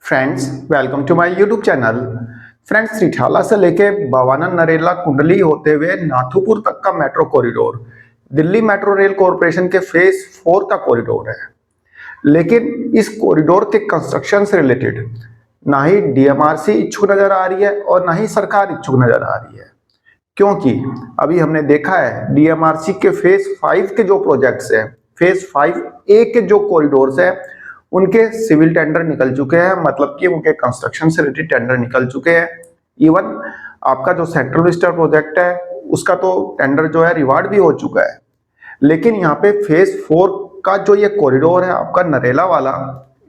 Friends, welcome to my YouTube channel. Friends, Rithala से लेके बवाना नरेला कुंडली होते हुए नाथुपुर तक का metro corridor Delhi metro rail corporation के फेज 4 का कॉरिडोर है। लेकिन इस कॉरिडोर के कंस्ट्रक्शन से रिलेटेड ना ही डीएमआरसी इच्छुक नजर आ रही है और ना ही सरकार इच्छुक नजर आ रही है, क्योंकि अभी हमने देखा है डीएमआरसी के फेज 5 के जो प्रोजेक्ट्स हैं, फेज 5A के जो कॉरिडोर्स है उनके सिविल टेंडर निकल चुके हैं, मतलब कि उनके कंस्ट्रक्शन से रिलेटेड टेंडर निकल चुके हैं। इवन आपका जो सेंट्रल विस्टा प्रोजेक्ट है उसका तो टेंडर जो है रिवार्ड भी हो चुका है। लेकिन यहाँ पे फेज 4 का जो ये कॉरिडोर है आपका नरेला वाला,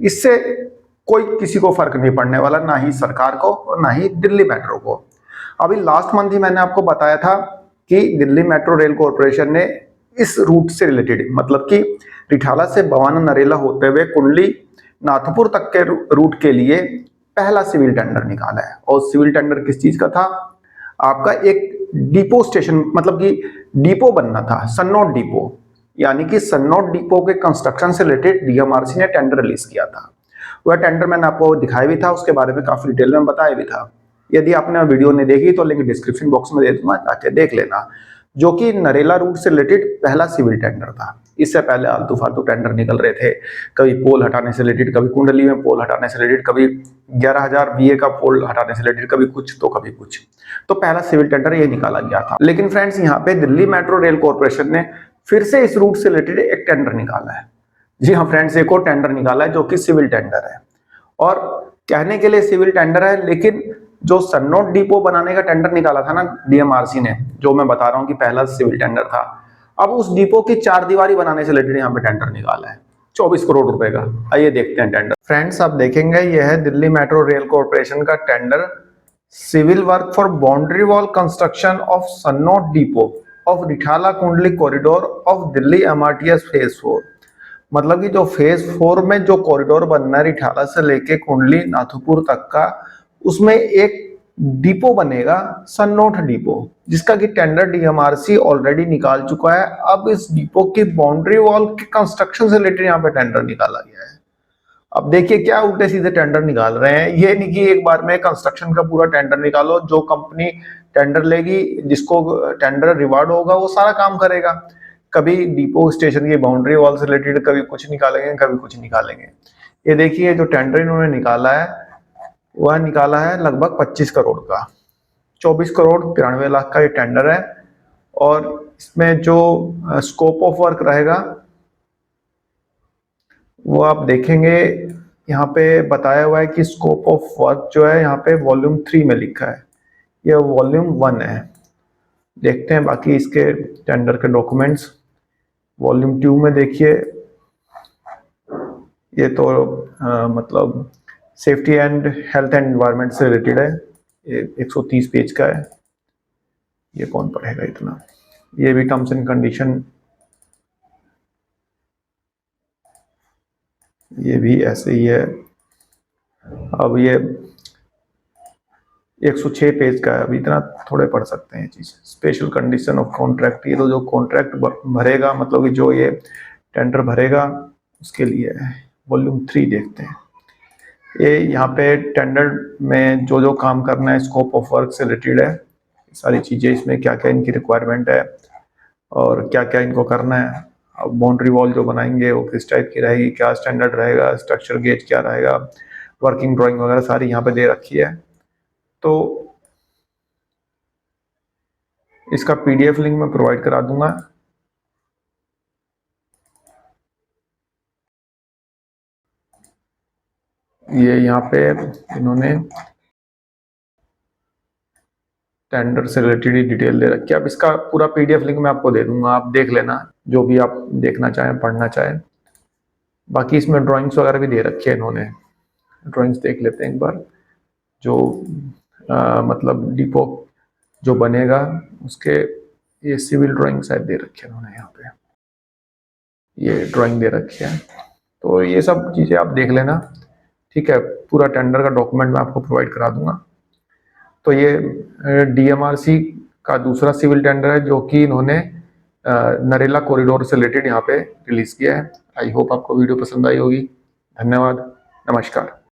इससे कोई किसी को फर्क नहीं पड़ने वाला, ना ही सरकार को और ना ही दिल्ली मेट्रो को। अभी लास्ट मंथ ही मैंने आपको बताया था कि दिल्ली मेट्रो रेल कॉरपोरेशन ने इस रूट से रिलेटेड, मतलब कि रिठाला से बवाना नरेला होते हुए कुंडली नाथपुर तक के रूट के लिए पहला सिविल टेंडर निकाला है। और सिविल टेंडर किस चीज का था? आपका एक डिपो स्टेशन, मतलब कि डिपो बनना था, सन्नौर डिपो, यानी कि सन्नौर डिपो के कंस्ट्रक्शन से रिलेटेड डीएमआरसी ने टेंडर रिलीज किया था। वह टेंडर मैंने आपको दिखाया भी था, उसके बारे में काफी डिटेल में बताया भी था। यदि आपने वीडियो नहीं देखी तो लिंक डिस्क्रिप्शन बॉक्स में दे दूंगा, जाके देख लेना। जो कि नरेला रूट से रिलेटेड पहला सिविल टेंडर था। इससे पहले आलतू फालतू टेंडर निकल रहे थे, कभी पोल हटाने से रिलेटेड, कभी कुंडली में पोल हटाने से रिलेटेड, कभी 11,000 बीए का पोल हटाने से रिलेटेड, कभी कुछ तो कभी कुछ। तो पहला सिविल टेंडर ये निकाला गया था। लेकिन फ्रेंड्स, यहाँ पे दिल्ली मेट्रो रेल कॉरपोरेशन ने फिर से इस रूट से रिलेटेड एक टेंडर निकाला है। जी हाँ फ्रेंड्स, एक और टेंडर निकाला है जो कि सिविल टेंडर है। और कहने के लिए सिविल टेंडर है, लेकिन जो सन्नौर डिपो बनाने का टेंडर निकाला था ना डीएमआरसी ने, जो मैं बता रहा हूँ कि पहला सिविल टेंडर था, अब उस डिपो की 4 दीवारी बनाने से रिलेटेड यहाँ पे टेंडर निकाला है 24 करोड़ रुपए का। आइए देखते हैं टेंडर। फ्रेंड्स, आप देखेंगे यह है दिल्ली मेट्रो रेल कॉरपोरेशन का tender, civil work for boundary wall construction of Sannaur depot of Rithala Kundli corridor of Delhi MRTS phase 4। मतलब कि जो फेज 4 में जो कॉरिडोर बनना है रिठाला से लेके कुंडली नाथुपुर तक का, उसमें एक डिपो बनेगा, सन्नौर डिपो, जिसका कि टेंडर डीएमआरसी ऑलरेडी निकाल चुका है। अब इस डिपो की बाउंड्री वॉल के कंस्ट्रक्शन से रिलेटेड यहाँ पे टेंडर निकाला गया है। अब देखिए क्या उल्टे सीधे टेंडर निकाल रहे हैं। ये नहीं कि एक बार में कंस्ट्रक्शन का पूरा टेंडर निकालो, जो कंपनी टेंडर लेगी, जिसको टेंडर रिवार्ड होगा, वो सारा काम करेगा। कभी डिपो स्टेशन की बाउंड्री वॉल से रिलेटेड कभी कुछ निकालेंगे, कभी कुछ निकालेंगे। ये देखिए जो टेंडर इन्होंने निकाला है वह निकाला है लगभग 25 करोड़ का। 24 करोड़ 93 लाख का ये टेंडर है। और इसमें जो स्कोप ऑफ वर्क रहेगा वो आप देखेंगे, यहाँ पे बताया हुआ है कि स्कोप ऑफ वर्क जो है यहाँ पे वॉल्यूम 3 में लिखा है, यह वॉल्यूम 1 है। देखते हैं बाकी इसके टेंडर के डॉक्यूमेंट्स। वॉल्यूम 2 में देखिए, ये तो मतलब safety and health and environment से रिलेटेड है, ये 130 पेज का है। ये कौन पढ़ेगा इतना। ये भी टर्म्स एंड कंडीशन, ये भी ऐसे ही है। अब ये 106 पेज का है, अभी इतना थोड़े पढ़ सकते हैं चीज। स्पेशल कंडीशन ऑफ कॉन्ट्रैक्ट, ये तो जो कॉन्ट्रैक्ट भरेगा, मतलब कि जो ये टेंडर भरेगा उसके लिए है। वॉल्यूम 3 देखते हैं। ये यहाँ पे टेंडर में जो जो काम करना है स्कोप ऑफ वर्क से रिलेटेड है, सारी चीजें, इसमें क्या क्या इनकी रिक्वायरमेंट है और क्या क्या इनको करना है। अब बाउंड्री वॉल जो बनाएंगे वो किस टाइप की रहेगी, क्या स्टैंडर्ड रहेगा, स्ट्रक्चर गेज क्या रहेगा, वर्किंग ड्राइंग वगैरह सारी यहाँ पे दे रखी है। तो इसका पीडीएफ लिंक मैं प्रोवाइड करा दूंगा। ये यहाँ पे इन्होंने टेंडर से रिलेटेड ही डिटेल दे रखी है। अब इसका पूरा पीडीएफ लिंक मैं आपको दे दूंगा, आप देख लेना जो भी आप देखना चाहें, पढ़ना चाहें। बाकी इसमें ड्राइंग्स वगैरह भी दे रखी है इन्होंने, ड्राइंग्स देख लेते हैं एक बार। जो मतलब डिपो जो बनेगा उसके ये सिविल ड्राइंग शायद दे रखी है इन्होंने, यहाँ पे ये ड्राइंग दे रखी है। तो ये सब चीजें आप देख लेना, ठीक है। पूरा टेंडर का डॉक्यूमेंट मैं आपको प्रोवाइड करा दूंगा। तो ये डीएमआरसी का दूसरा सिविल टेंडर है जो कि इन्होंने नरेला कॉरिडोर से रिलेटेड यहाँ पे रिलीज किया है। आई होप आपको वीडियो पसंद आई होगी। धन्यवाद, नमस्कार।